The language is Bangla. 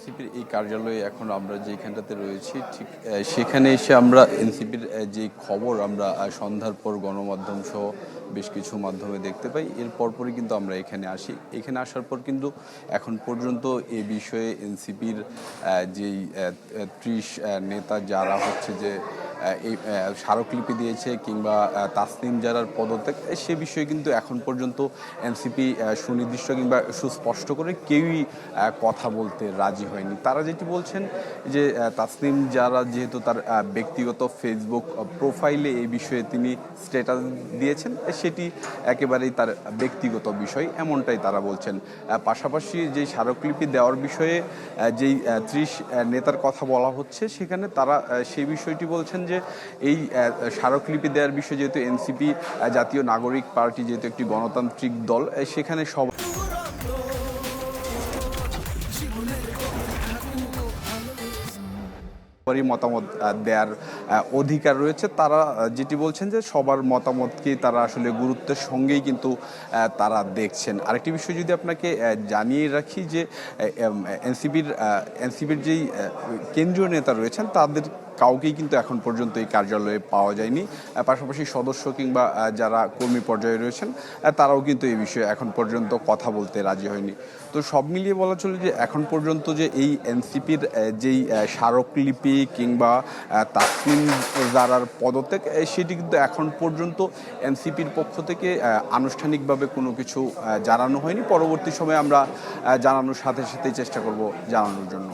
এনসিপির এই কার্যালয়ে এখন আমরা যেখানটাতে রয়েছি ঠিক সেখানে এসে আমরা এনসিপির যে খবর আমরা সন্ধ্যার পর গণমাধ্যম সহ বেশ কিছু মাধ্যমে দেখতে পাই এর পরপরই কিন্তু আমরা এখানে আসি। এখানে আসার পর কিন্তু এখন পর্যন্ত এ বিষয়ে এনসিপির যেই 30 নেতা যারা হচ্ছে যে এই স্মারকলিপি দিয়েছে কিংবা তাসনিম জারার পদত্যাগ সে বিষয়ে কিন্তু এখন পর্যন্ত এনসিপি সুনির্দিষ্ট কিংবা সুস্পষ্ট করে কেউই কথা বলতে রাজি হয়নি। তারা যেটি বলছেন যে তাসনিম জারা যেহেতু তার ব্যক্তিগত ফেসবুক প্রোফাইলে এই বিষয়ে তিনি স্ট্যাটাস দিয়েছেন সেটি একেবারেই তার ব্যক্তিগত বিষয় এমনটাই তারা বলছেন। পাশাপাশি যেই স্মারকলিপি দেওয়ার বিষয়ে যেই 30 নেতার কথা বলা হচ্ছে সেখানে তারা সেই বিষয়টি বলছেন যে এই স্মারকলিপি দেওয়ার বিষয়ে যেহেতু এনসিপি জাতীয় নাগরিক পার্টি যেহেতু একটি গণতান্ত্রিক দল সেখানে সব সবারই মতামত দেওয়ার অধিকার রয়েছে। তারা যেটি বলছেন যে সবার মতামতকেই তারা আসলে গুরুত্বের সঙ্গেই কিন্তু তারা দেখছেন। আরেকটি বিষয় যদি আপনাকে জানিয়ে রাখি যে এনসিপির যেই কেন্দ্রীয় নেতা রয়েছেন তাদের কাউকেই কিন্তু এখন পর্যন্ত এই কার্যালয়ে পাওয়া যায়নি। পাশাপাশি সদস্য কিংবা যারা কর্মী পর্যায়ে রয়েছেন তারাও কিন্তু এই বিষয়ে এখন পর্যন্ত কথা বলতে রাজি হয়নি। তো সব মিলিয়ে বলা চলে যে এখন পর্যন্ত যে এই এনসিপির যেই স্মারকলিপি কিংবা তাসনিম জারার পদত্যাগ সেটি কিন্তু এখন পর্যন্ত এনসিপির পক্ষ থেকে আনুষ্ঠানিকভাবে কোনো কিছু জানানো হয়নি। পরবর্তী সময়ে আমরা জানানোর সাথে সাথেই চেষ্টা করব জানানোর জন্য।